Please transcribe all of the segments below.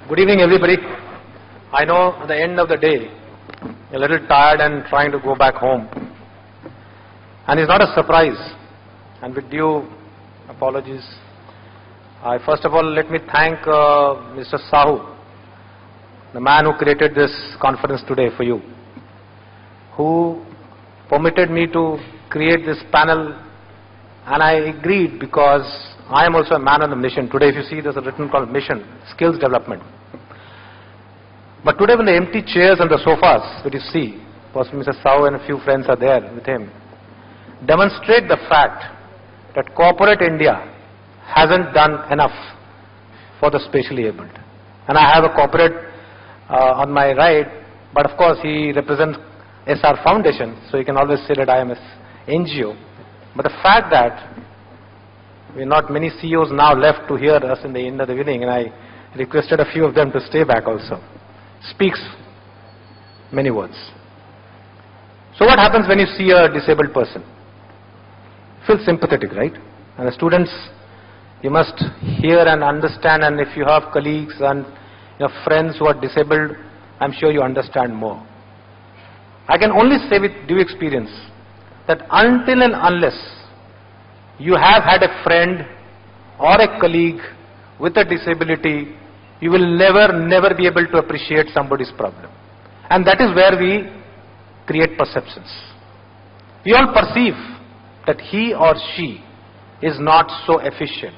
Good evening, everybody. I know at the end of the day, you're a little tired and trying to go back home. And it's not a surprise. And with due apologies, first of all, let me thank Mr. Sahu, the man who created this conference today for you, who permitted me to create this panel, and I agreed because I am also a man on a mission. Today, if you see, there's a written called Mission, Skills Development. But today, when the empty chairs and the sofas that you see, possibly Mr. Sahu and a few friends are there with him, demonstrate the fact that corporate India hasn't done enough for the spatially abled. And I have a corporate on my right, but of course he represents SR Foundation, so you can always say that I am an NGO. But the fact that we are not many CEOs now left to hear us in the end of the evening, and I requested a few of them to stay back also, speaks many words. So what happens when you see a disabled person? Feel sympathetic, right? And the students, you must hear and understand, and if you have colleagues and friends who are disabled, I'm sure you understand more. I can only say with due experience that until and unless you have had a friend or a colleague with a disability, you will never be able to appreciate somebody's problem. And that is where we create perceptions. We all perceive that he or she is not so efficient.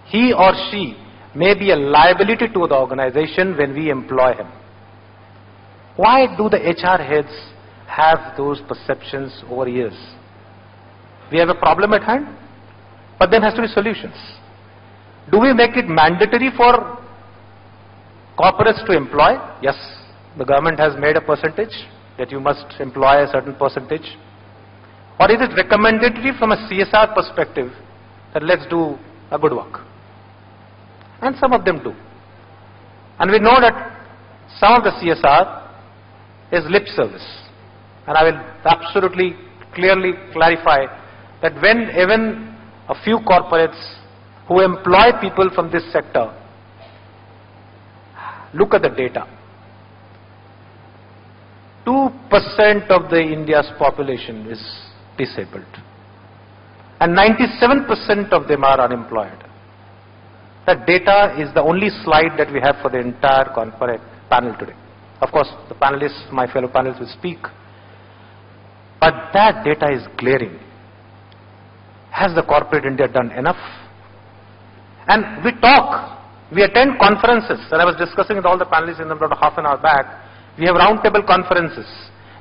He or she may be a liability to the organization when we employ him. Why do the HR heads have those perceptions over years? We have a problem at hand, but there has to be solutions. Do we make it mandatory for corporates to employ? Yes, the government has made a percentage that you must employ a certain percentage. Or is it recommendatory from a CSR perspective that let's do a good work? And some of them do. And we know that some of the CSR is lip service. And I will absolutely clearly clarify that when even a few corporates who employ people from this sector look at the data, 2% of the India's population is disabled and 97% of them are unemployed. That data is the only slide that we have for the entire corporate panel today. Of course, the panelists, my fellow panelists will speak, but that data is glaring. Has the corporate India done enough? And we talk, we attend conferences, and I was discussing with all the panelists in about half an hour back. We have roundtable conferences.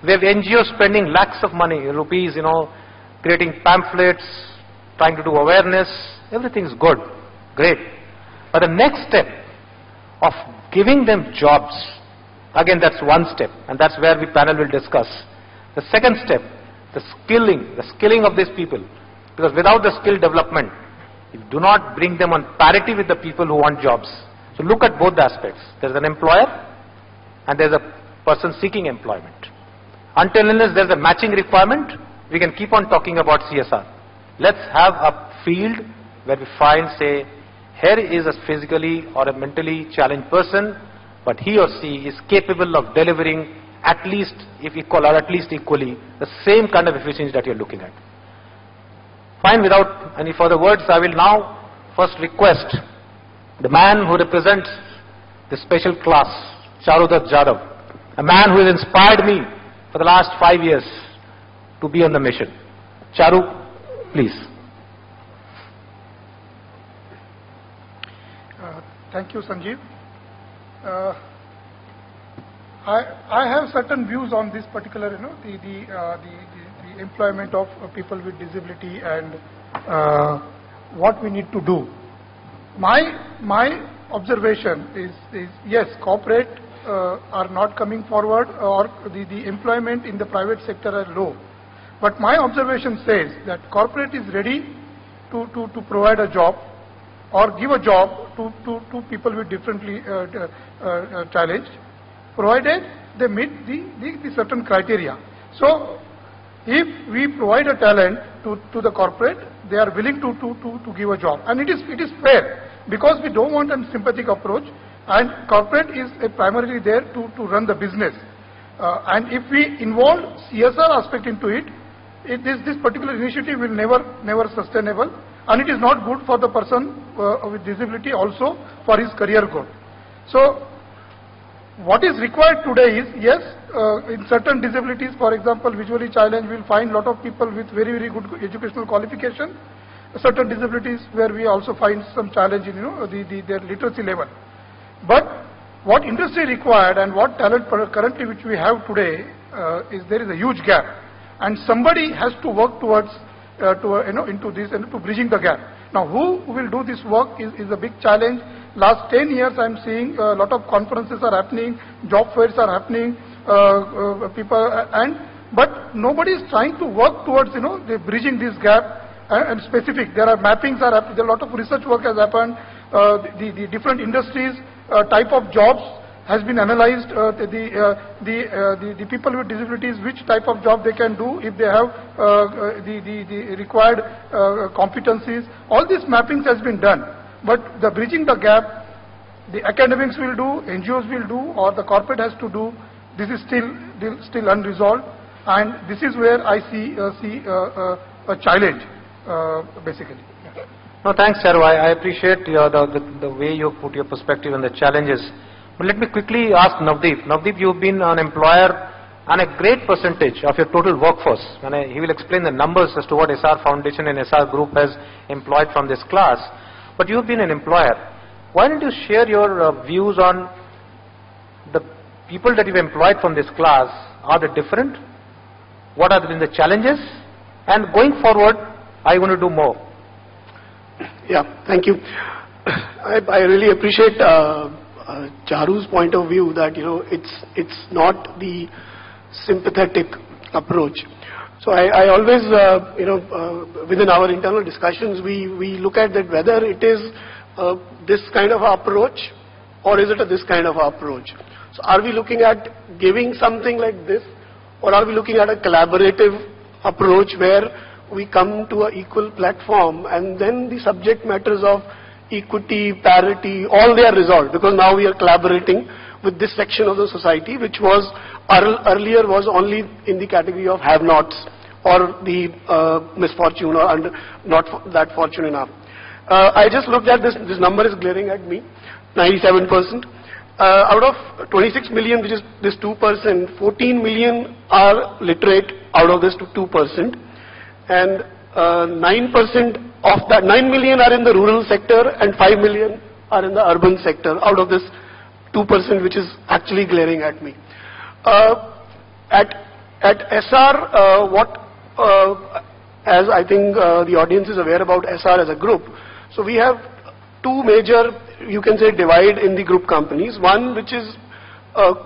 We have NGOs spending lakhs of money, rupees, creating pamphlets, trying to do awareness. Everything is good, great. But the next step of giving them jobs, again that's one step, and that's where we panel will discuss. The second step, the skilling of these people. Because without the skill development, you do not bring them on parity with the people who want jobs. So look at both the aspects. There's an employer and there's a person seeking employment. Until unless there's a matching requirement, we can keep on talking about CSR. Let's have a field where we find, say, here is a physically or a mentally challenged person, but he or she is capable of delivering at least, if equal or at least equally, the same kind of efficiency that you're looking at. Fine, without any further words, I will now first request the man who represents the special class, Charudat Jadhav, a man who has inspired me for the last 5 years to be on the mission. Charu, please. Thank you, Sanjeev. I have certain views on this particular, the employment of people with disability and what we need to do. My observation is yes, corporate are not coming forward, or the employment in the private sector are low. But my observation says that corporate is ready to provide a job or give a job to people with differently challenged, provided they meet the certain criteria. So if we provide a talent to the corporate, they are willing to give a job, and it is fair, because we don't want a sympathetic approach. And corporate is primarily there to run the business. And if we involve CSR aspect into it, this particular initiative will never sustainable, and it is not good for the person with disability also for his career growth. So what is required today is, yes, in certain disabilities, for example, visually challenged, we will find lot of people with very good educational qualification. Certain disabilities where we also find some challenge in their literacy level. But what industry required and what talent currently which we have today is there is a huge gap, and somebody has to work towards into this and to bridging the gap. Now, who will do this work is a big challenge. Last 10 years, I am seeing a lot of conferences are happening, job fairs are happening, but nobody is trying to work towards the bridging this gap. And specific, there are mappings are happening. There are a lot of research work has happened. The different industries, type of jobs has been analyzed. The people with disabilities, which type of job they can do if they have the required competencies. All these mappings has been done. But the bridging the gap, the academics will do, NGOs will do, or the corporate has to do. This is still unresolved, and this is where I see a challenge. Basically. Yeah. No, thanks, Charu. I appreciate the way you put your perspective on the challenges. But let me quickly ask Navdeep. Navdeep, you've been an employer and a great percentage of your total workforce. And he will explain the numbers as to what SR Foundation and SR Group has employed from this class. But you've been an employer. Why don't you share your views on the people that you've employed from this class? Are they different? What are the challenges? And going forward, are you going to do more? Yeah, thank you. I really appreciate Charu's point of view that it's not the sympathetic approach. So I always within our internal discussions we look at that whether it is this kind of approach or is it this kind of approach. So are we looking at giving something like this, or are we looking at a collaborative approach where we come to an equal platform and then the subject matters of equity, parity, all they are resolved, because now we are collaborating with this section of the society which was earlier was only in the category of have-nots or the misfortune or not that fortunate enough. I just looked at this number is glaring at me, 97%. Out of 26 million, which is this 2%, 14 million are literate out of this 2%. And 9% of that, 9 million are in the rural sector and 5 million are in the urban sector out of this 2% which is actually glaring at me. At SR, as I think the audience is aware about SR as a group, so we have two major, you can say, divide in the group companies. One which is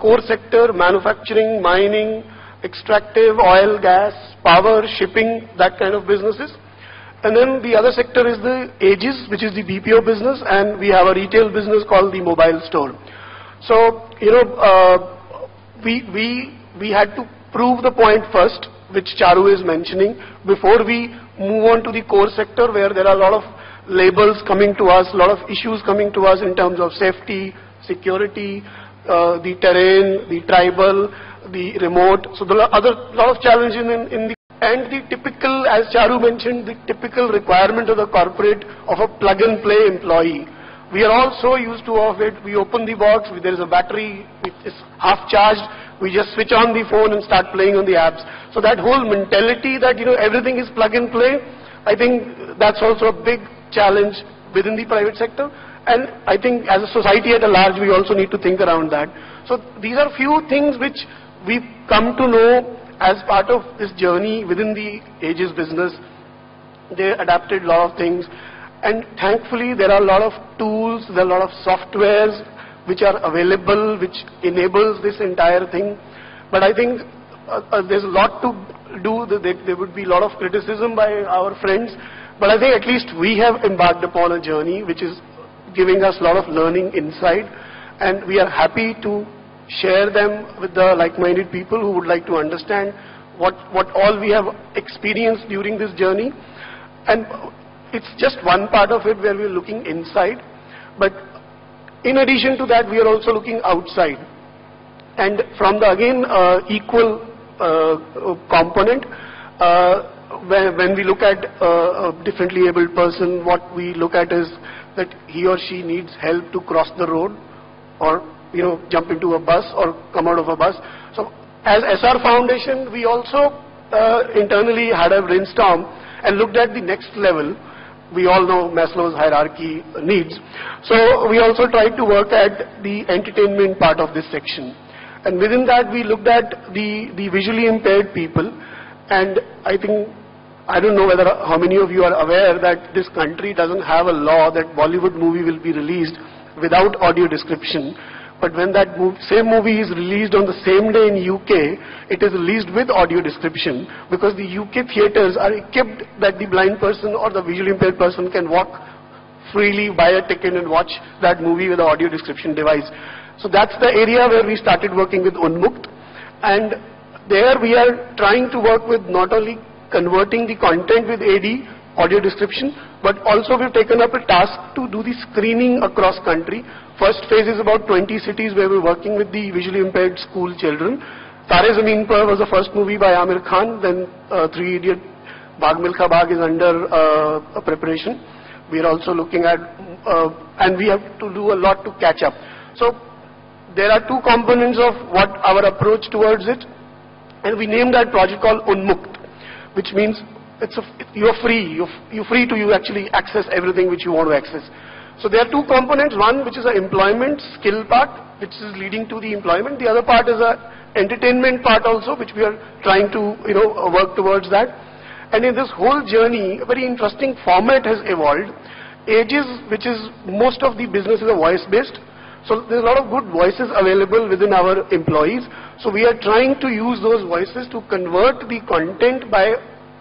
core sector, manufacturing, mining, extractive, oil, gas, power, shipping, that kind of businesses. And then the other sector is the Aegis, which is the BPO business, and we have a retail business called the mobile store. So, we had to prove the point first, which Charu is mentioning, before we move on to the core sector where there are a lot of labels coming to us, a lot of issues coming to us in terms of safety, security, the terrain, the tribal, the remote. So there are lot of challenges in the, and the typical, as Charu mentioned, the typical requirement of the corporate of a plug and play employee. We are all so used to of it. We open the box, there is a battery, it is half charged, we just switch on the phone and start playing on the apps. So that whole mentality that everything is plug and play, I think that's also a big challenge within the private sector. And I think as a society at a large, we also need to think around that. So these are few things which we've come to know as part of this journey within the Aegis business. They adapted a lot of things, and thankfully there are a lot of tools, there are a lot of softwares which are available, which enables this entire thing. But I think there's a lot to do. There would be a lot of criticism by our friends, but I think at least we have embarked upon a journey which is giving us a lot of learning inside, and we are happy to share them with the like-minded people who would like to understand what all we have experienced during this journey. And it's just one part of it where we're looking inside, but In addition to that, we are also looking outside. And from the again equal component, when we look at a differently abled person, what we look at is that he or she needs help to cross the road, or jump into a bus or come out of a bus. So as SR Foundation, we also internally had a brainstorm and looked at the next level. We all know Maslow's hierarchy needs. So we also tried to work at the entertainment part of this section. And within that, we looked at the visually impaired people. And I don't know how many of you are aware that this country doesn't have a law that Bollywood movie will be released without audio description. But when that same movie is released on the same day in UK, it is released with audio description, because the UK theatres are equipped that the blind person or the visually impaired person can walk freely, buy a ticket and watch that movie with the audio description device. So that's the area where we started working with Unmukt. And there we are trying to work with not only converting the content with AD, audio description, but also we've taken up a task to do the screening across country. First phase is about 20 cities where we're working with the visually impaired school children. Tare Zameen Par was the first movie by Amir Khan, then Three Idiot, Bhag Milkha Bhag is under preparation. We are also looking at, and we have to do a lot to catch up. So there are two components of what our approach towards it, and we named that project called Unmukt, which means you're free. You're free to actually access everything which you want to access. So there are two components. One, which is an employment skill part, which is leading to the employment. The other part is an entertainment part also, which we are trying to work towards that. And in this whole journey, a very interesting format has evolved. Aegis, which is most of the business is a voice-based. So there's a lot of good voices available within our employees. So we are trying to use those voices to convert the content by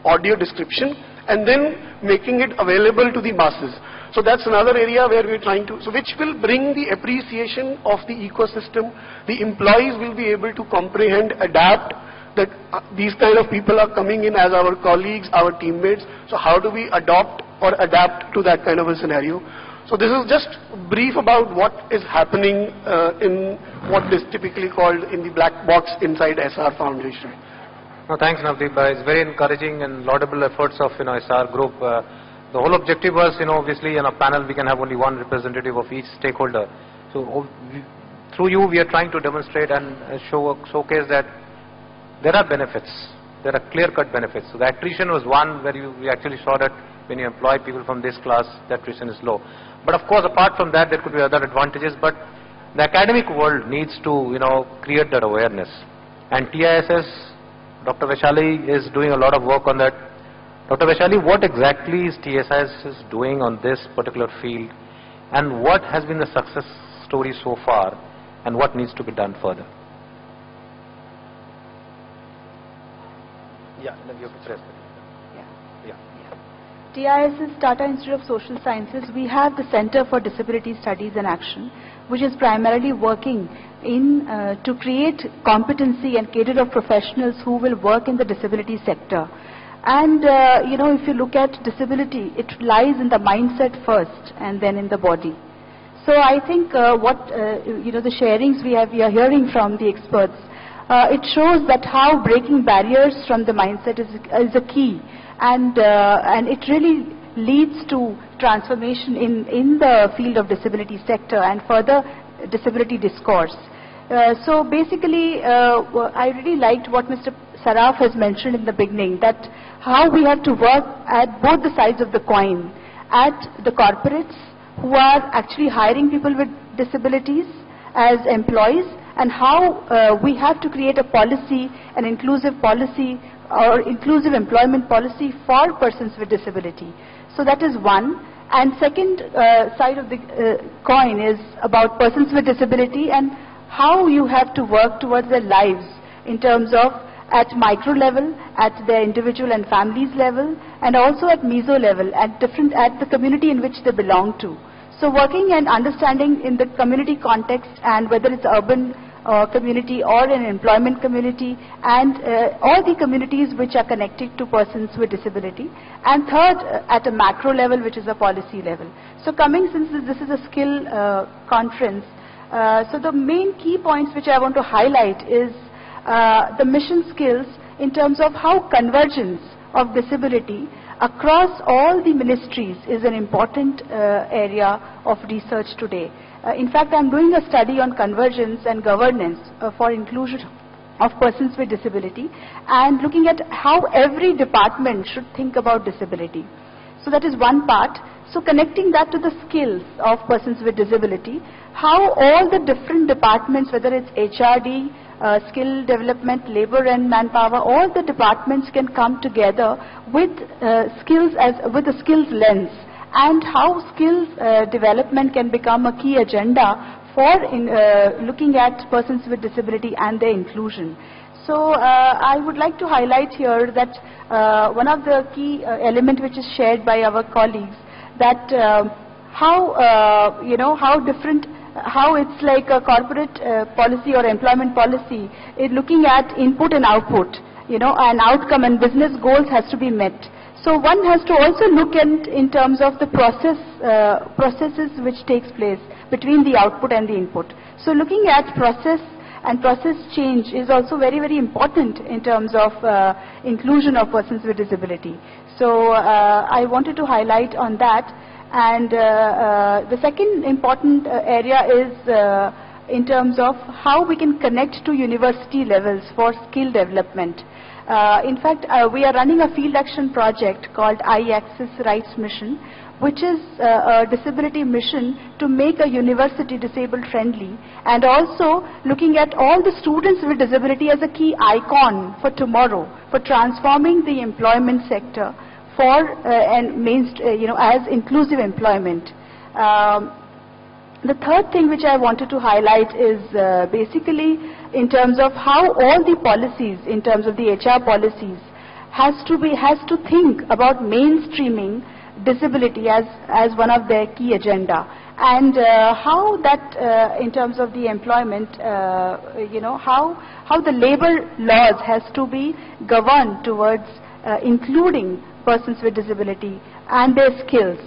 audio description and then making it available to the masses. So that's another area where we're trying to, so which will bring the appreciation of the ecosystem. The employees will be able to comprehend, adapt, that these kind of people are coming in as our colleagues, our teammates. So how do we adopt or adapt to that kind of a scenario? So this is just brief about what is happening in what is typically called in the black box inside SR Foundation. No, thanks, Navdeep. It's very encouraging and laudable efforts of SR Group. The whole objective was, obviously in a panel we can have only one representative of each stakeholder. So through you we are trying to demonstrate and showcase that there are benefits. There are clear-cut benefits. So the attrition was one where we actually saw that when you employ people from this class, the attrition is low. But of course, apart from that, there could be other advantages. But the academic world needs to, create that awareness. And TISS, Dr. Vaishali is doing a lot of work on that. Dr. Vaishali, what exactly is TISS doing on this particular field? And what has been the success story so far? And what needs to be done further? Yeah, you have to press it. TISS, Tata Institute of Social Sciences, we have the Center for Disability Studies and Action, which is primarily working to create competency and cadre of professionals who will work in the disability sector. And, if you look at disability, it lies in the mindset first and then in the body. So I think the sharings we are hearing from the experts, it shows that how breaking barriers from the mindset is a key. And it really leads to transformation in the field of disability sector and further disability discourse. So basically, I really liked what Mr. Saraf has mentioned in the beginning, that how we have to work at both the sides of the coin, at the corporates who are actually hiring people with disabilities as employees, and how we have to create a policy, an inclusive policy, or inclusive employment policy for persons with disability. So that is one. And second side of the coin is about persons with disability and how you have to work towards their lives in terms of at micro level, at their individual and families level, and also at meso level, at the community in which they belong to. So working and understanding in the community context, and whether it's urban community or an employment community, and all the communities which are connected to persons with disability. And third, at a macro level, which is a policy level. So coming, since this is a skill conference, so the main key points which I want to highlight is the mission skills in terms of how convergence of disability across all the ministries is an important area of research today. In fact, I'm doing a study on convergence and governance for inclusion of persons with disability, and looking at how every department should think about disability. So that is one part. So connecting that to the skills of persons with disability, how all the different departments, whether it's HRD, skill development, labor and manpower, all the departments can come together with skills with a skills lens, and how skills development can become a key agenda for looking at persons with disability and their inclusion. So I would like to highlight here that one of the key element which is shared by our colleagues, that how it's like a corporate policy or employment policy is looking at input and output, and outcome and business goals has to be met. So one has to also look at in terms of the processes which takes place between the output and the input. So looking at process and process change is also very, very important in terms of inclusion of persons with disability. So I wanted to highlight on that. And the second important area is in terms of how we can connect to university levels for skill development. In fact, we are running a field action project called I-Access Rights Mission, which is a disability mission to make a university disabled friendly, and also looking at all the students with disability as a key icon for tomorrow, for transforming the employment sector for as inclusive employment. The third thing which I wanted to highlight is basically in terms of how all the policies, in terms of the HR policies, has to think about mainstreaming disability as one of their key agenda, and how that in terms of the employment, how the labor laws has to be governed towards including persons with disability and their skills.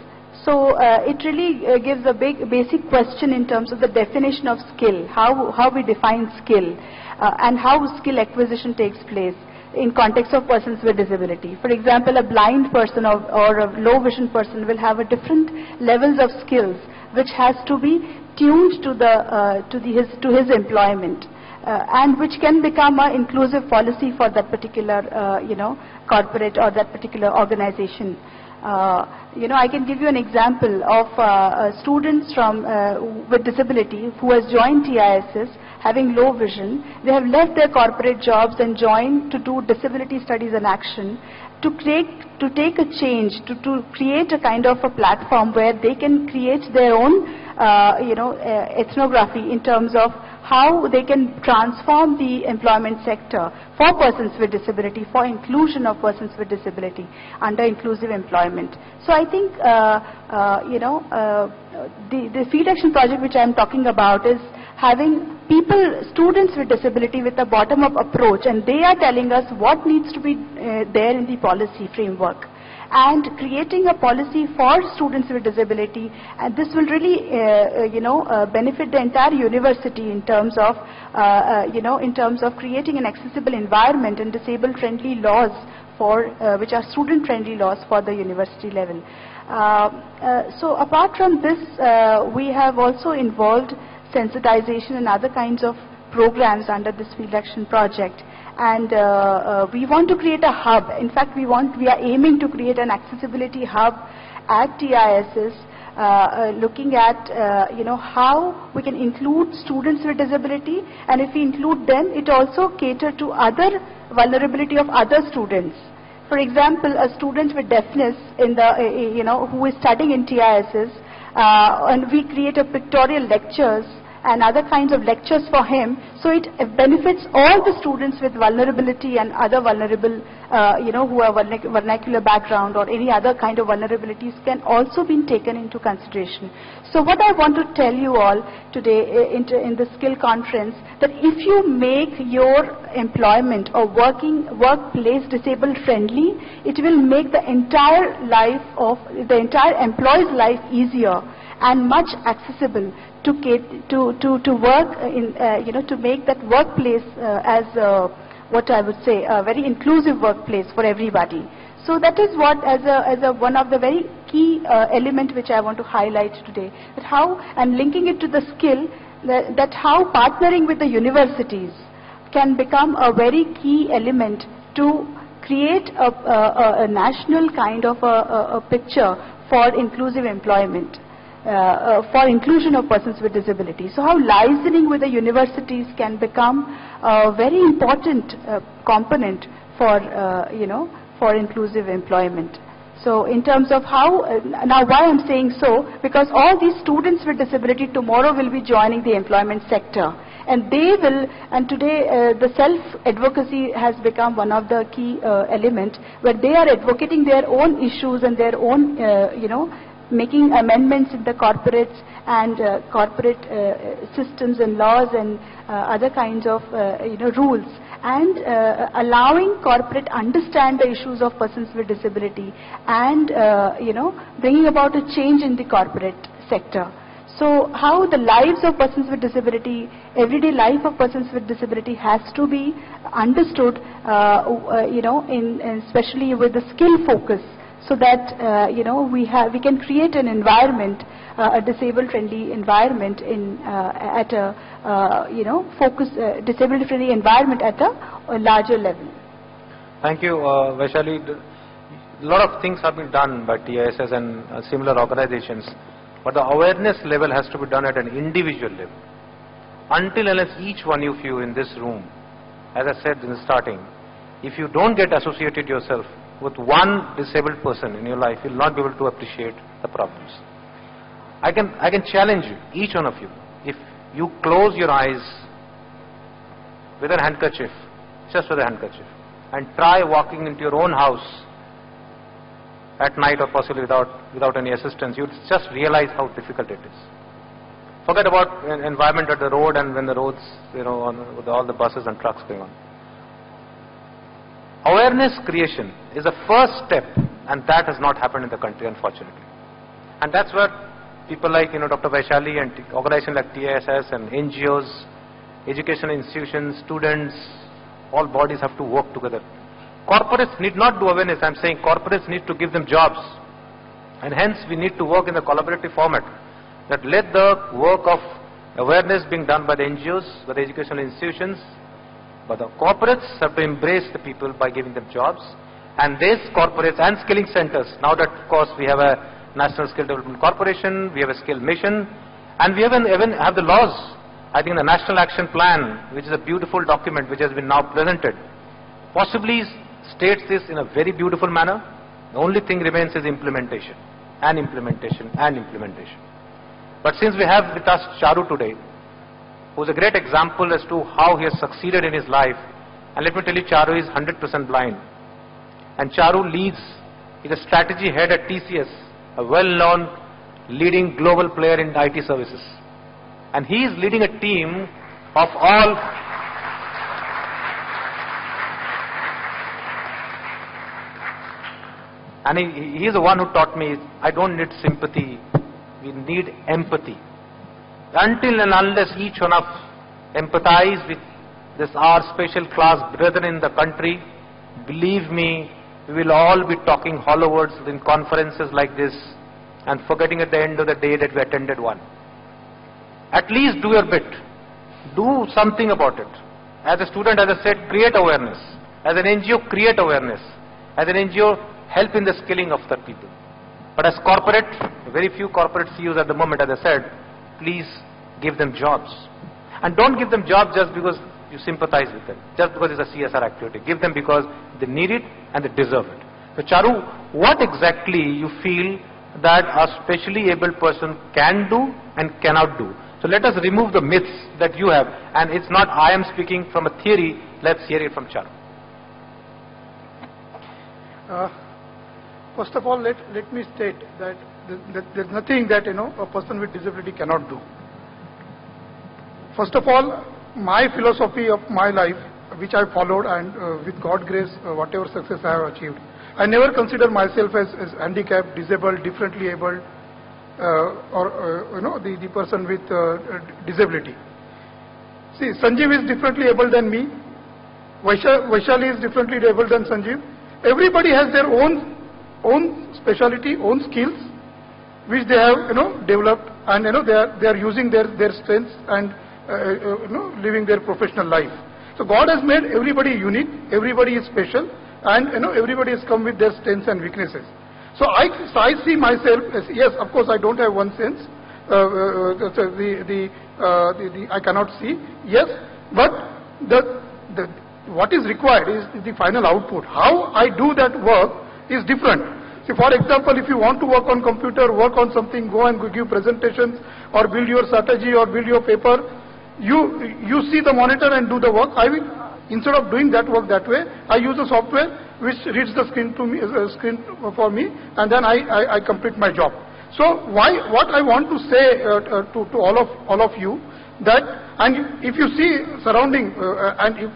So it really gives a basic question in terms of the definition of skill, how we define skill, and how skill acquisition takes place in context of persons with disability. For example, a blind person or a low vision person will have a different levels of skills which has to be tuned to his employment, and which can become an inclusive policy for that particular corporate or that particular organization. I can give you an example of students with disability who has joined TISS having low vision. They have left their corporate jobs and joined to do disability studies and action, to take a change, to create a kind of a platform where they can create their own ethnography in terms of how they can transform the employment sector for persons with disability, for inclusion of persons with disability under inclusive employment. So I think the field action project which I am talking about is having students with disability with a bottom-up approach, and they are telling us what needs to be there in the policy framework, and creating a policy for students with disability, and this will really benefit the entire university in terms of creating an accessible environment and disabled friendly laws for which are student friendly laws for the university level. So apart from this, we have also involved sensitization and other kinds of programs under this field action project. And we want to create a hub. In fact, we are aiming to create an accessibility hub at TISS, looking at how we can include students with disability, and if we include them, it also cater to other vulnerability of other students. For example, a student with deafness who is studying in TISS, and we create a pictorial lectures and other kinds of lectures for him. So it benefits all the students with vulnerability and other vulnerable, who have vernacular background or any other kind of vulnerabilities can also be taken into consideration. So what I want to tell you all today in the skill conference, that if you make your employment or workplace disabled friendly, it will make the entire employee's life easier and much accessible to work in, to make that workplace as what I would say a very inclusive workplace for everybody. So that is what, as one of the very key element which I want to highlight today, that how, and linking it to the skill, that how partnering with the universities can become a very key element to create a national kind of a picture for inclusive employment, for inclusion of persons with disability. So how licensing with the universities can become a very important component for, for inclusive employment. So in terms of how, now why I'm saying so, because all these students with disability tomorrow will be joining the employment sector. And they will, and today the self-advocacy has become one of the key elements, where they are advocating their own issues and their own, making amendments in the corporates and corporate systems and laws and other kinds of, rules, and allowing corporate understand the issues of persons with disability and, bringing about a change in the corporate sector. So how the lives of persons with disability, everyday life of persons with disability has to be understood, especially with the skill focus, so that, we can create an environment, a disabled-friendly environment at a, disabled-friendly environment at a larger level. Thank you, Vaishali. A lot of things have been done by TISS and similar organizations, but the awareness level has to be done at an individual level. Until unless each one of you in this room, as I said in the starting, if you don't get associated yourself with one disabled person in your life, you'll not be able to appreciate the problems. I can challenge you, each one of you, if you close your eyes with a handkerchief, just with a handkerchief, and try walking into your own house at night or possibly without any assistance, you'll just realize how difficult it is. Forget about environment at the road and when the roads, with all the buses and trucks going on. Awareness creation is the first step, and that has not happened in the country, unfortunately. And that's where people like, Dr. Vaishali and organizations like TISS and NGOs, educational institutions, students, all bodies have to work together. Corporates need not do awareness. I'm saying corporates need to give them jobs. And hence we need to work in the collaborative format, that let the work of awareness being done by the NGOs, by the educational institutions, but the corporates have to embrace the people by giving them jobs. And these corporates and skilling centers, now that of course we have a National Skill Development Corporation, we have a skill mission, and we even have the laws. I think the National Action Plan, which is a beautiful document which has been now presented, possibly states this in a very beautiful manner. The only thing remains is implementation, and implementation, and implementation. But since we have with us Charu today, who is a great example as to how he has succeeded in his life, and let me tell you, Charu is 100% blind. And Charu leads, is a strategy head at TCS, a well-known leading global player in IT services. And he is leading a team of all and he is the one who taught me, I don't need sympathy, we need empathy. Until and unless each one of empathize with this our special class brethren in the country, believe me, we will all be talking hollow words in conferences like this and forgetting at the end of the day that we attended one. At least do your bit. Do something about it. As a student, as I said, create awareness. As an NGO, create awareness. As an NGO, help in the skilling of the people. But as corporate, very few corporate CEOs at the moment, as I said, please give them jobs. And don't give them jobs just because you sympathize with them, just because it's a CSR activity. Give them because they need it and they deserve it. So Charu, what exactly you feel that a specially able person can do and cannot do? So let us remove the myths that you have, and it's not I am speaking from a theory. Let's hear it from Charu. First of all, let me state that there's nothing that a person with disability cannot do. First of all, my philosophy of my life, which I followed, and with God's grace, whatever success I have achieved, I never consider myself as handicapped, disabled, differently abled, or the person with disability. See, Sanjeev is differently able than me. Vaishali is differently able than Sanjeev. Everybody has their own speciality, own skills, which they have developed, and they are using their strengths and living their professional life. So God has made everybody unique. Everybody is special, and everybody has come with their strengths and weaknesses. So I see myself as, yes, of course I don't have one sense. I cannot see. Yes, but what is required is the final output. How I do that work is different. See, for example, if you want to work on computer, work on something, go and give presentations, or build your strategy, or build your paper, you see the monitor and do the work. I will, instead of doing that work that way, I use a software which reads the screen for me, and then I complete my job. So what I want to say to all of you, that, and if you see surrounding,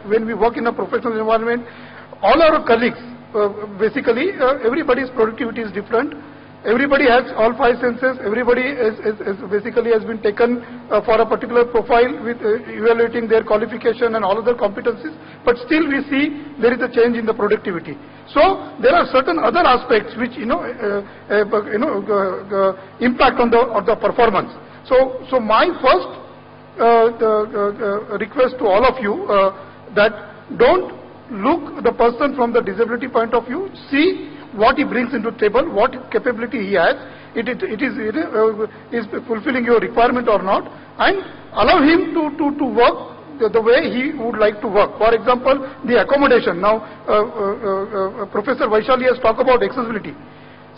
when we work in a professional environment, all our colleagues, basically everybody's productivity is different. Everybody has all five senses. Everybody basically has been taken for a particular profile with evaluating their qualification and all other competencies. But still we see there is a change in the productivity. So there are certain other aspects which impact on the performance. So my first request to all of you, that don't look the person from the disability point of view. See what he brings into the table, what capability he has, it is fulfilling your requirement or not, and allow him to work the way he would like to work. For example, the accommodation. Now, Professor Vaishali has talked about accessibility.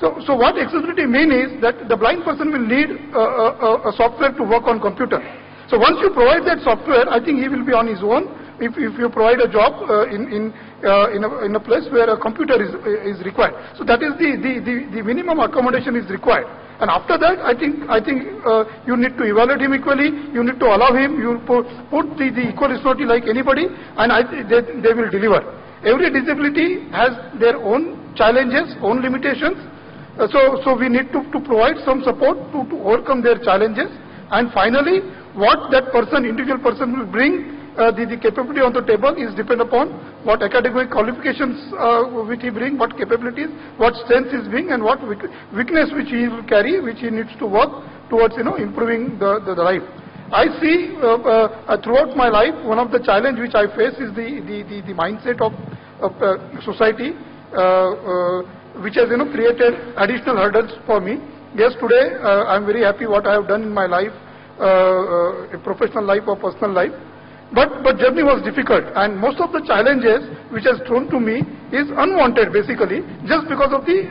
So what accessibility means is that the blind person will need a software to work on computer. So once you provide that software, I think he will be on his own. If you provide a job in a place where a computer is required, so that is the minimum accommodation is required. And after that, I think you need to evaluate him equally. You need to allow him. You put the equal responsibility like anybody, and they will deliver. Every disability has their own challenges, own limitations. So we need to provide some support to overcome their challenges. And finally, what that person, individual person, will bring. The capability on the table is depend upon what academic qualifications which he brings, what capabilities, what strengths is bring, and what weakness which he will carry, which he needs to work towards improving the life. I see throughout my life, one of the challenge which I face is the mindset of society, which has created additional hurdles for me. Yes, today I am very happy what I have done in my life, professional life or personal life. But journey was difficult, and most of the challenges which has thrown to me is unwanted, basically, just because of the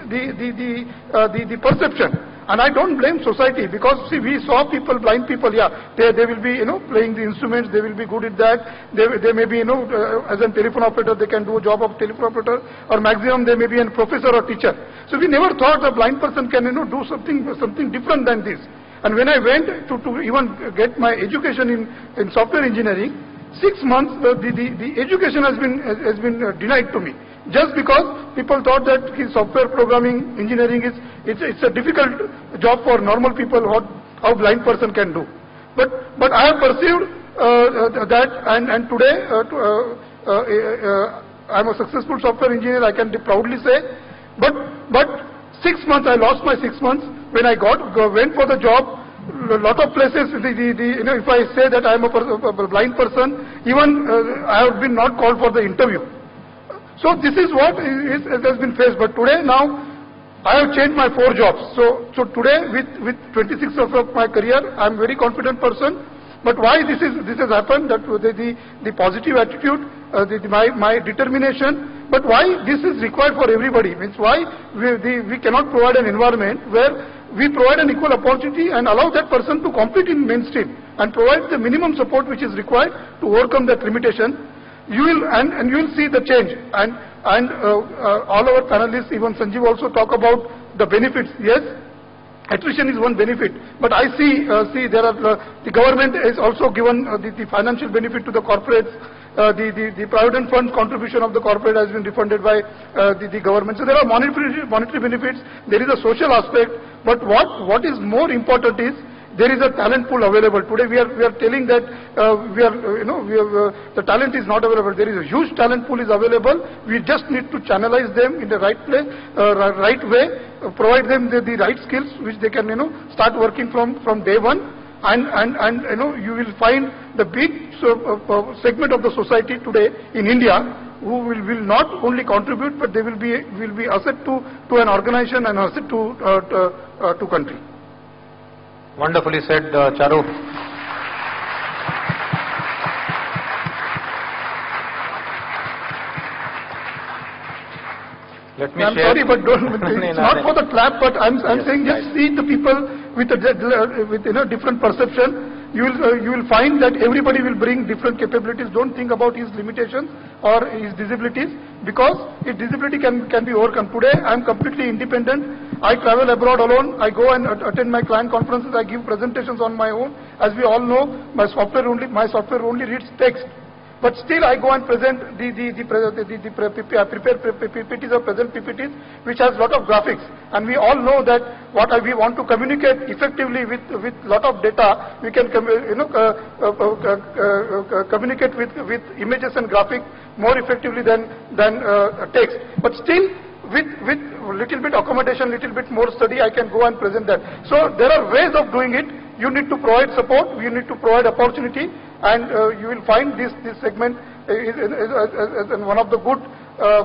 perception. And I don't blame society, because see, we saw people, blind people, yeah, they will be playing the instruments, they will be good at that. They may be as a telephone operator, they can do a job of telephone operator, or maximum they may be a professor or teacher. So we never thought a blind person can do something different than this. And when I went to even get my education in software engineering, 6 months the education has been denied to me, just because people thought that software programming engineering it's a difficult job for normal people, how blind person can do. But I have perceived that, and today I am a successful software engineer, I can proudly say. But 6 months, I lost my 6 months when I went for the job. A lot of places, if I say that I am a blind person, even I have been not called for the interview. So this is what has been faced. But today, now, I have changed my 4 jobs. So today, with 26 of my career, I am a very confident person. But why this has happened? That the positive attitude, my determination. But why this is required for everybody? Means why we cannot provide an environment where we provide an equal opportunity and allow that person to compete in mainstream and provide the minimum support which is required to overcome that limitation, you will and you will see the change. And all our panelists, even Sanjeev, also talk about the benefits. Yes, attrition is one benefit, but I see there are the government is also given the financial benefit to the corporates. The provident fund contribution of the corporate has been refunded by the government. So there are monetary benefits. There is a social aspect. But what is more important is there is a talent pool available. Today we are telling that the talent is not available. There is a huge talent pool is available. We just need to channelize them in the right place, right way, provide them the right skills which they can start working from day one. And you will find the big segment of the society today in India who will not only contribute, but they will be asset to an organization and asset to country. Wonderfully said, Charu. Let me I'm share. sorry, but it's not for the clap, but I'm saying just see the people with different perception. You will find that everybody will bring different capabilities. Don't think about his limitations or his disabilities, because his disability can be overcome. Today I am completely independent. I travel abroad alone. I go and attend my client conferences. I give presentations on my own. As we all know, my software only reads text. But still I go and present I prepare PPTs or present PPTs which has lot of graphics, and we all know that what we want to communicate effectively with lot of data, we can communicate with images and graphics more effectively than text. But still with little bit accommodation, little bit more study, I can go and present that. So there are ways of doing it. You need to provide support, you need to provide opportunity, and you will find this segment is one of the good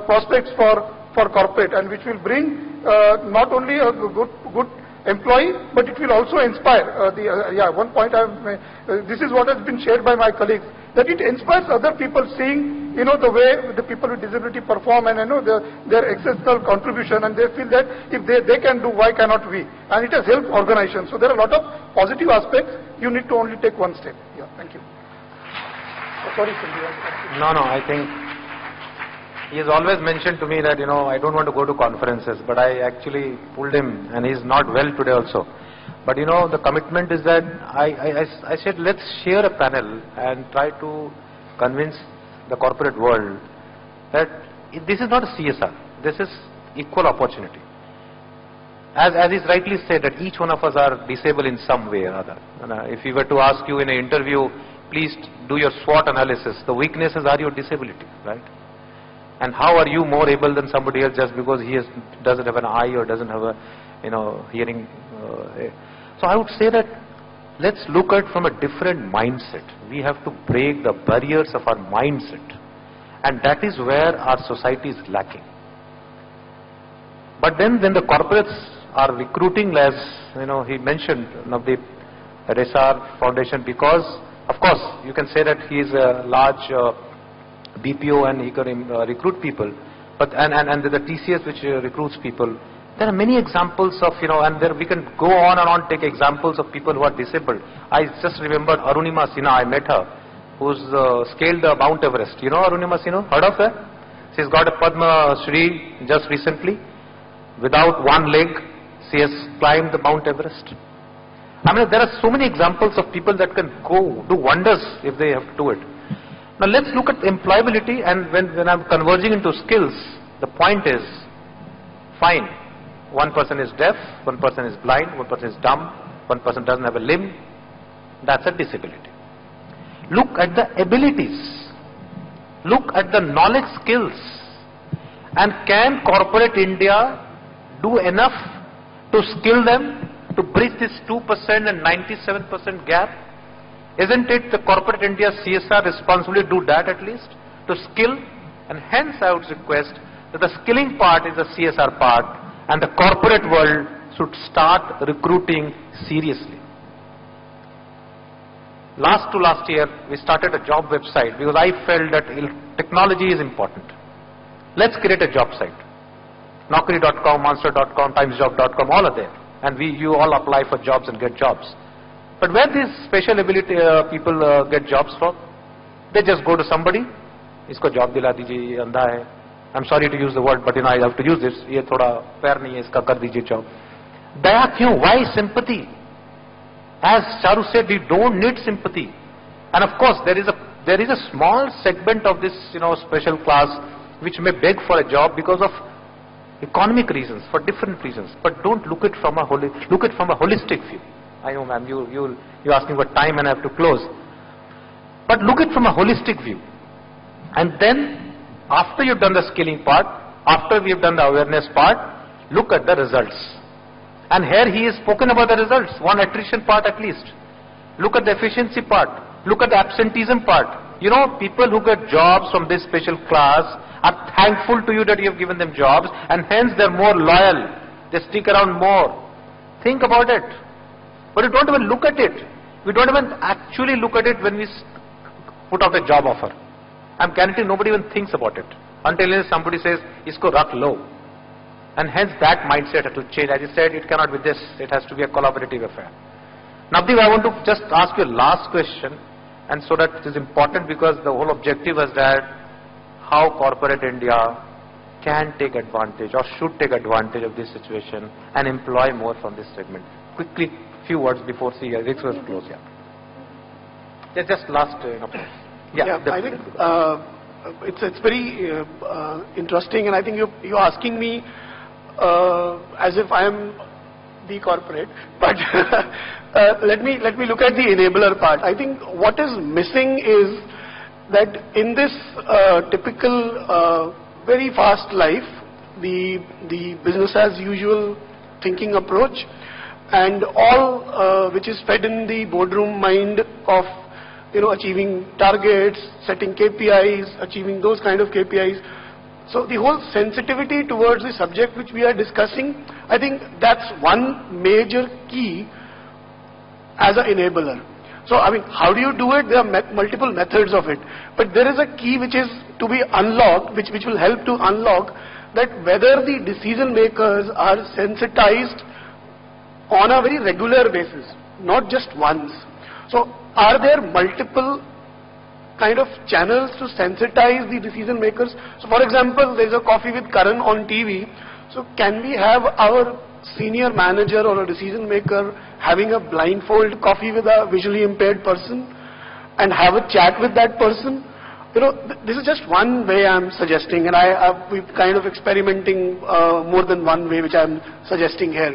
prospects for corporate, and which will bring not only a good employee, but it will also inspire. One point this is what has been shared by my colleagues, that it inspires other people seeing the way the people with disability perform and their exceptional contribution, and they feel that if they can do, why cannot we? And it has helped organizations. So there are a lot of positive aspects. You need to only take one step. Yeah, thank you. Sorry, Sanjeev. No, I think he has always mentioned to me that, I don't want to go to conferences, but I actually pulled him, and he's not well today also. But the commitment is that I said, let's share a panel and try to convince the corporate world that this is not a CSR, this is equal opportunity. As is rightly said, that each one of us are disabled in some way or other. If we were to ask you in an interview, please do your SWOT analysis. The weaknesses are your disability, right? And how are you more able than somebody else just because he doesn't have an eye or doesn't have a hearing? So I would say that let's look at from a different mindset. We have to break the barriers of our mindset, and that is where our society is lacking. But then when the corporates are recruiting, as he mentioned, Navdeep, at SR Foundation, because of course you can say that he is a large BPO and he can recruit people, but and the TCS which recruits people. There are many examples of and there we can go on and on, take examples of people who are disabled. I just remembered Arunima Sinha. I met her, who's scaled Mount Everest. You know Arunima Sinha? Heard of her? She's got a Padma Shri just recently. Without one leg, she has climbed the Mount Everest. I mean, there are so many examples of people that can go do wonders if they have to do it. Now let's look at employability, and when I'm converging into skills, the point is, fine, one person is deaf, one person is blind, one person is dumb, one person doesn't have a limb, that's a disability. Look at the abilities, look at the knowledge skills, and can corporate India do enough to skill them to bridge this 2% and 97% gap? Isn't it the corporate India CSR responsibility to do that at least, to skill? And hence I would request that the skilling part is the CSR part, and the corporate world should start recruiting seriously. Last year we started a job website because I felt that technology is important. Let's create a job site. Naukri.com, Monster.com, Timesjob.com, all are there. and you all apply for jobs and get jobs. But where these special ability people get jobs from? They just go to somebody, isko job dila dijiye, ye andha hai. I'm sorry to use the word, but I have to use this. Ye thoda fair nahi hai, iska kar dijiye job. Daya kyun? Why sympathy? As Charu said, we don't need sympathy. And of course, there is a small segment of this, special class which may beg for a job because of economic reasons, for different reasons. But don't look it from a holistic view. I know, ma'am, you're asking for time and I have to close. But look it from a holistic view. And then, after you've done the skilling part, after we've done the awareness part, look at the results. And here he has spoken about the results, one attrition part at least. Look at the efficiency part. Look at the absenteeism part. People who get jobs from this special class are thankful to you that you have given them jobs, and hence they're more loyal. They stick around more. Think about it. But we don't even look at it. We don't even actually look at it when we put out a job offer. I'm guaranteeing nobody even thinks about it until somebody says, isko rakh lo. And hence that mindset has to change. As I said, it cannot be this. It has to be a collaborative affair. Navdeep, I want to just ask you a last question, and so that it is important because the whole objective is that how corporate India can take advantage or should take advantage of this situation and employ more from this segment. Quickly, few words before Rick was close. Yeah. Just last. Yeah, I think it's very interesting, and I think you're asking me as if I am the corporate, but let me look at the enabler part. I think what is missing is that in this typical very fast life, the business as usual thinking approach, and all which is fed in the boardroom mind of achieving targets, setting KPIs, achieving those kind of KPIs. So the whole sensitivity towards the subject which we are discussing, I think that's one major key as an enabler. So I mean, how do you do it? There are multiple methods of it, but there is a key which is to be unlocked, which will help to unlock that whether the decision makers are sensitized on a very regular basis, not just once. So are there multiple kind of channels to sensitize the decision makers? So for example, there is a Coffee with Karan on TV. So can we have our senior manager or a decision maker having a blindfold coffee with a visually impaired person and have a chat with that person? This is just one way I'm suggesting, and we're kind of experimenting more than one way which I'm suggesting here.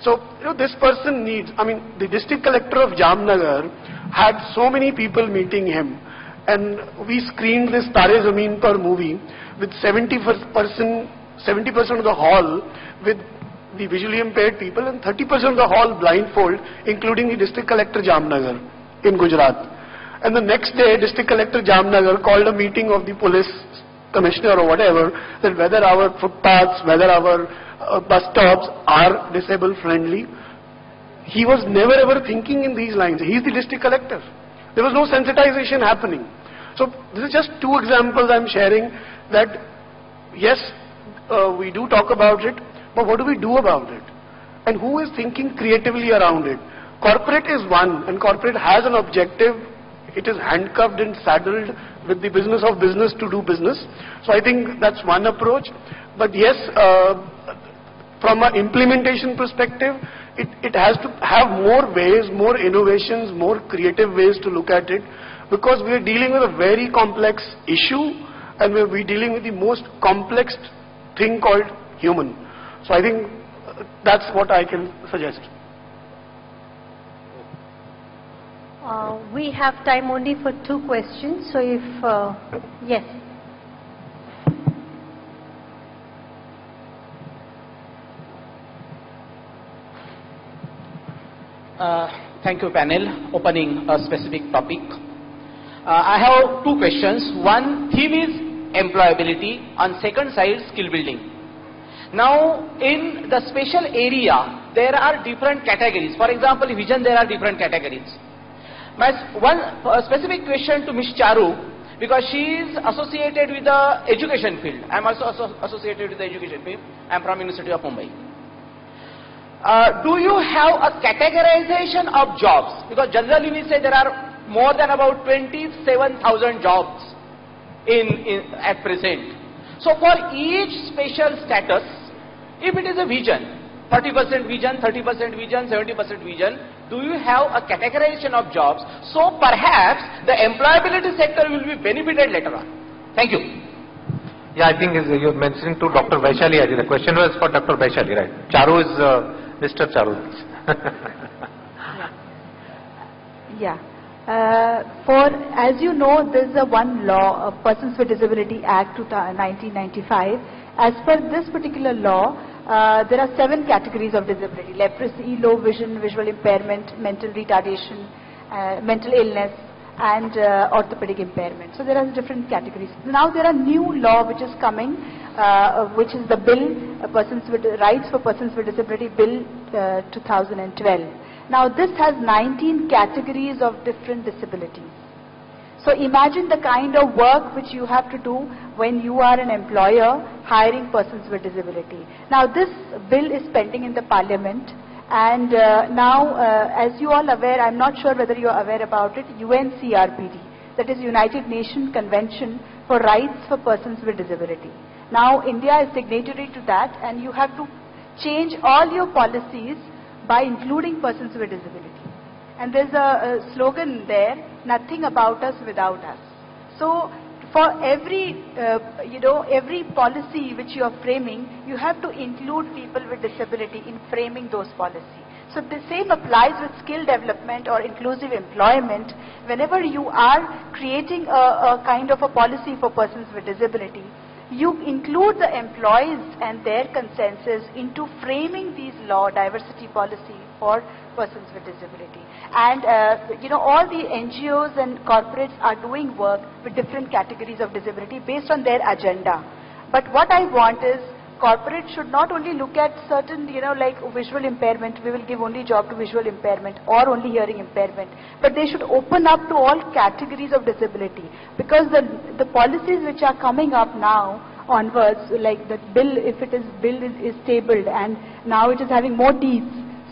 So, this person needs, the district collector of Jamnagar had so many people meeting him, and we screened this Tare Zameen Par movie with 70% of the hall with the visually impaired people and 30% of the hall blindfold, including the district collector Jamnagar in Gujarat. And the next day, district collector Jamnagar called a meeting of the police commissioner or whatever, that whether our footpaths, whether our bus stops are disabled friendly. He was never ever thinking in these lines. He is the district collector. There was no sensitization happening. So this is just two examples I'm sharing that yes, we do talk about it, but what do we do about it? And who is thinking creatively around it? Corporate is one, and corporate has an objective. It is handcuffed and saddled with the business of business to do business. So I think that's one approach. But yes, from an implementation perspective, it has to have more ways, more innovations, more creative ways to look at it, because we are dealing with a very complex issue, and we're dealing with the most complex thing called human. So I think that's what I can suggest. We have time only for 2 questions, so if, yes. Thank you, panel, opening a specific topic. I have 2 questions. One, theme is employability, on second side, skill building. Now, in the special area, there are different categories. For example, vision, there are different categories. My one specific question to Ms. Charu, because she is associated with the education field. I am also associated with the education field. I am from University of Mumbai. do you have a categorization of jobs? Because generally we say there are more than about 27,000 jobs at present. So for each special status, if it is a vision, 40% vision, 30% vision, 70% vision, do you have a categorization of jobs? So perhaps the employability sector will be benefited later on. Thank you. Yeah, I think you're mentioning to Dr. Vaishali. The question was for Dr. Vaishali, right? Charu is Mr. Charu. Yeah. As you know, there's one law, Persons with Disability Act 1995. As per this particular law, there are 7 categories of disability: leprosy, low vision, visual impairment, mental retardation, mental illness, and orthopedic impairment. So there are different categories. Now there are new law which is coming, which is the Bill, Rights for Persons with Disability Bill 2012. Now this has 19 categories of different disabilities. So imagine the kind of work which you have to do when you are an employer hiring persons with disability. Now this bill is pending in the parliament, and now as you all aware, I'm not sure whether you are aware about it, UNCRPD, that is United Nations Convention for Rights for Persons with Disability. Now India is signatory to that, and you have to change all your policies by including persons with disability. And there's a slogan there, nothing about us without us. So for every, every policy which you are framing, you have to include people with disability in framing those policies. So the same applies with skill development or inclusive employment. Whenever you are creating a kind of a policy for persons with disability, you include the employees and their consensus into framing these diversity policy for persons with disability. And all the NGOs and corporates are doing work with different categories of disability based on their agenda. But what I want is, corporates should not only look at certain, like visual impairment, we will give only job to visual impairment or only hearing impairment, but they should open up to all categories of disability, because the policies which are coming up now onwards, like the bill, if it is bill is tabled, and now it is having more teeth.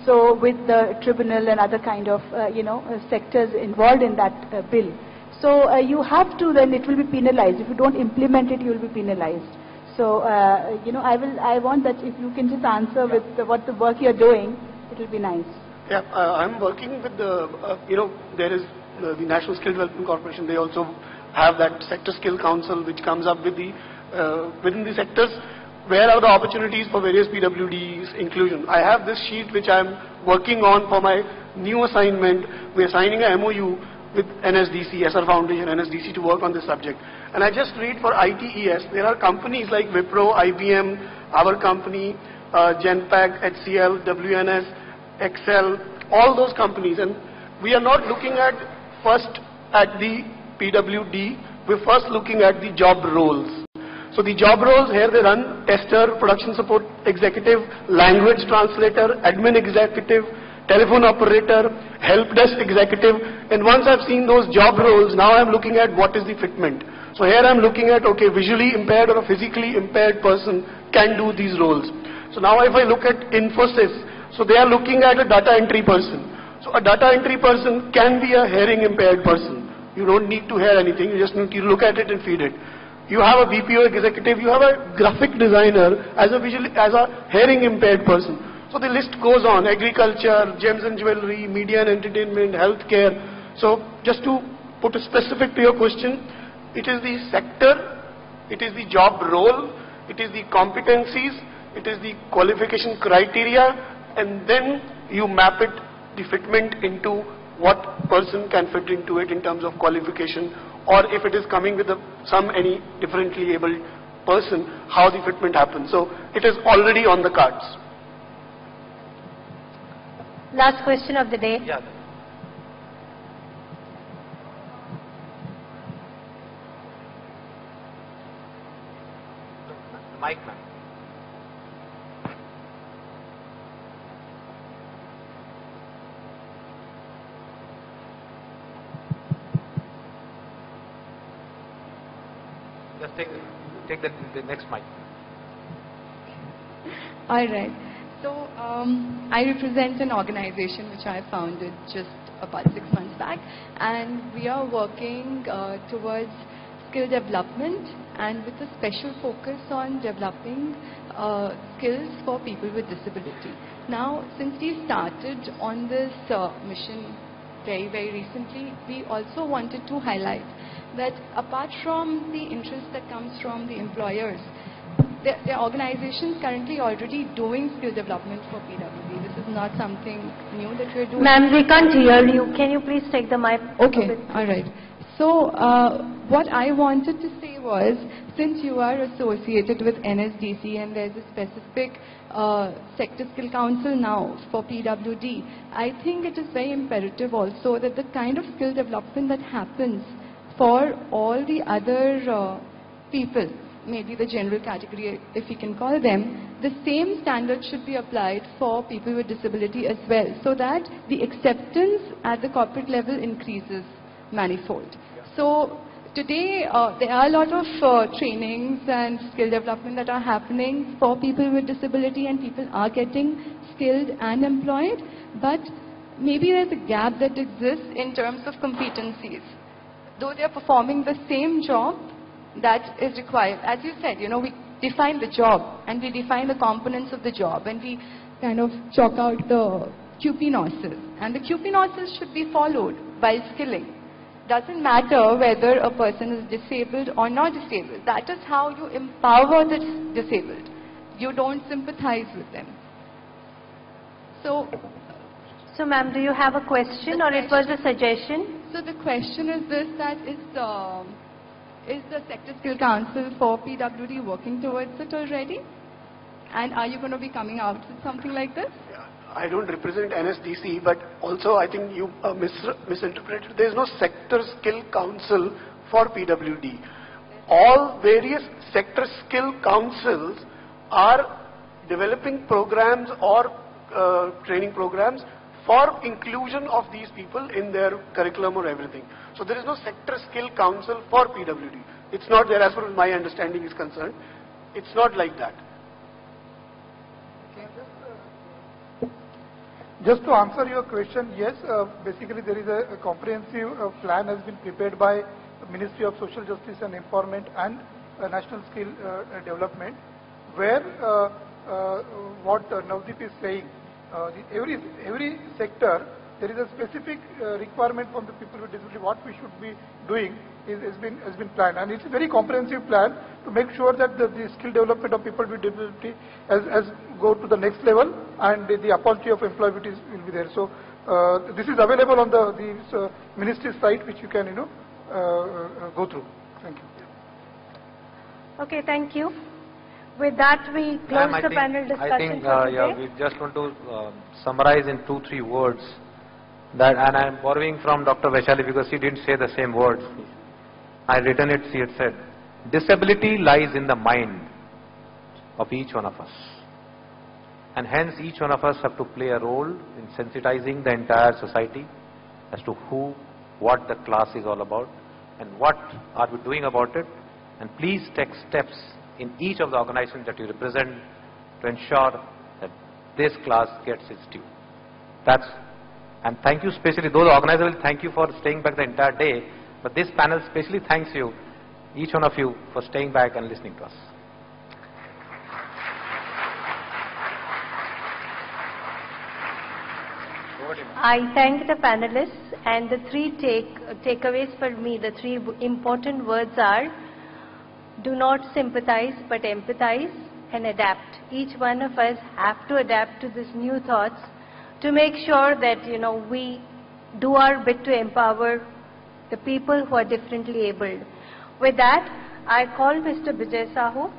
So with the tribunal and other kind of sectors involved in that bill, so you have to, then it will be penalized. If you don't implement it, you will be penalized. So I want that if you can just answer with what the work you're doing, it will be nice. Yeah, I'm working with the there is the National Skill Development Corporation. They also have that Sector Skill Council which comes up with the within the sectors. Where are the opportunities for various PWDs inclusion? I have this sheet which I'm working on for my new assignment. We're signing a MOU with NSDC, SR Foundation, NSDC, to work on this subject. And I just read for ITES, there are companies like Wipro, IBM, our company, Genpact, HCL, WNS, Excel, all those companies. And we are not looking at first at the PWD, we're first looking at the job roles. So the job roles here, they run tester, production support executive, language translator, admin executive, telephone operator, help desk executive. And once I've seen those job roles, now I'm looking at what is the fitment. So here I'm looking at, okay, visually impaired or a physically impaired person can do these roles. So now if I look at Infosys, so they are looking at a data entry person. So a data entry person can be a hearing impaired person. You don't need to hear anything, you just need to look at it and feed it. You have a BPO executive, you have a graphic designer as a hearing impaired person. So the list goes on: agriculture, gems and jewelry, media and entertainment, healthcare. So just to put a specific to your question, it is the sector, it is the job role, it is the competencies, it is the qualification criteria, and then you map it, the fitment, into what person can fit into it in terms of qualification, or if it is coming with any differently abled person, how the fitment happens. So it is already on the cards. Last question of the day. Yeah. The mic, ma'am. Just take the next mic. All right. So I represent an organization which I founded just about 6 months back, and we are working towards skill development and with a special focus on developing skills for people with disability. Now, since we started on this mission very, very recently, we also wanted to highlight that apart from the interest that comes from the employers, there are organizations currently already doing skill development for PWD. This is not something new that we're doing. Ma'am, we can't hear you. Can you please take the mic? Okay, all right. So what I wanted to say was, since you are associated with NSDC and there's a specific sector skill council now for PWD, I think it is very imperative also that the kind of skill development that happens for all the other people, maybe the general category if we can call them, the same standard should be applied for people with disability as well, so that the acceptance at the corporate level increases manifold. So today there are a lot of trainings and skill development that are happening for people with disability, and people are getting skilled and employed, but maybe there's a gap that exists in terms of competencies. Though they are performing the same job that is required. As you said, you know, we define the job and we define the components of the job and we kind of chalk out the QP nozzles. And the QP nozzles should be followed while skilling. Doesn't matter whether a person is disabled or not disabled. That is how you empower the disabled. You don't sympathize with them. So ma'am, do you have a question or it was a suggestion? So the question is this, that is the Sector Skill Council for PWD working towards it already? And are you going to be coming out with something like this? I don't represent NSDC, but also I think you misinterpreted. There is no Sector Skill Council for PWD. All various Sector Skill Councils are developing programs or training programs for inclusion of these people in their curriculum or everything. So there is no Sector Skill Council for PWD. It's not there as far as my understanding is concerned. It's not like that. Just to answer your question, yes, basically there is a comprehensive plan has been prepared by the Ministry of Social Justice and Empowerment and National Skill Development, where what Navdeep is saying, every sector, there is a specific requirement from the people with disability, what we should be doing has been planned. And it's a very comprehensive plan to make sure that the skill development of people with disability has go to the next level, and the opportunity of employability will be there. So this is available on the ministry site, which you can go through. Thank you. Okay, thank you. With that, we close the panel discussion for today. Yeah, we just want to summarize in 2-3 words that, and I am borrowing from Dr. Vaishali because she didn't say the same words. I written it, she had said, disability lies in the mind of each one of us. And hence each one of us have to play a role in sensitizing the entire society as to who, what the class is all about and what are we doing about it. And please take steps in each of the organizations that you represent to ensure that this class gets its due. And thank you especially, those organizers will thank you for staying back the entire day, but this panel especially thanks you, each one of you, for staying back and listening to us. I thank the panelists, and the three takeaways for me, the three important words are: do not sympathize but empathize and adapt. Each one of us have to adapt to these new thoughts to make sure that we do our bit to empower the people who are differently abled. With that, I call Mr. Vijay Sahu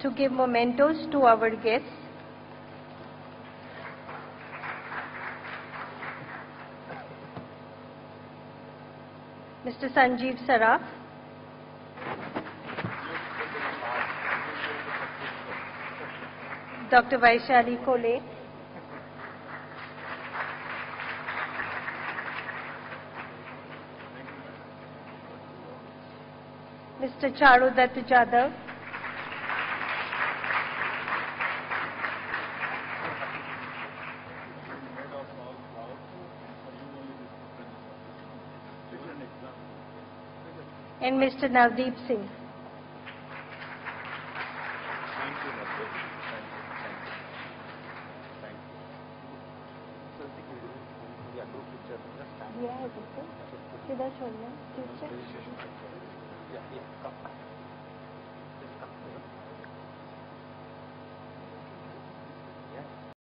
to give mementos to our guests. Mr. Sanjeev Saraf. Dr. Vaishali Kole. Mr. Charudat Jadhav. and Mr. Navdeep Singh. किधर छोड़ना?